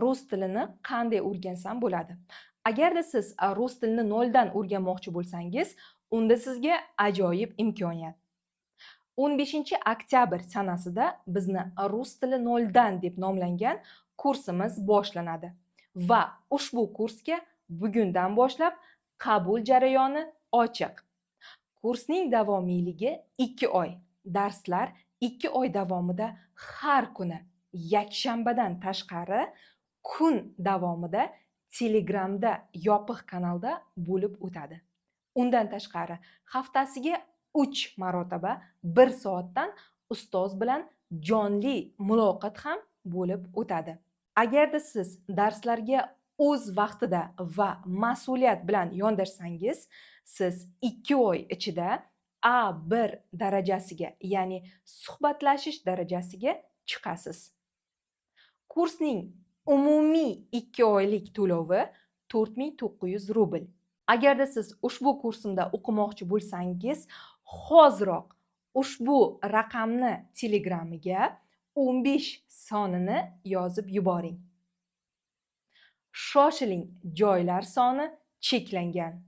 rus tilini qanday o'rgansam bo'ladi? Agarda siz rus tilini noldan o'rganmoqchi bo'lsangiz, unda sizga ajoyib imkoniyat. 15 oktyabr sanasida bizni rus tili noldan deb nomlangan kursimiz boshlanadi va ushbu kursga bugundan boshlab qabul jarayoni ochiq. Kursning davomiyligi 2 oy. Darslar 2 oy davomida har kuni yakshanbadan tashqari kun davomida Telegramda yopiq kanalda bo'lib o'tadi. Undan tashqari haftasiga 3 marotaba 1 soatdan ustoz bilan jonli muloqot ham bo'lib o'tadi. Agarda siz darslarga o'z vaqtida va mas'uliyat bilan yondashsangiz, siz 2 oy ichida A1 darajasiga, ya'ni suhbatlashish darajasiga chiqasiz. Kursning umumiy 2 oylik to'lovi 4900 rubl. Agarda siz ushbu kursimda o'qimoqchi bo'lsangiz, hoziroq ushbu raqamni Telegramiga 15 sonini yozib yuboring. Shoshiling, joylar soni cheklangan.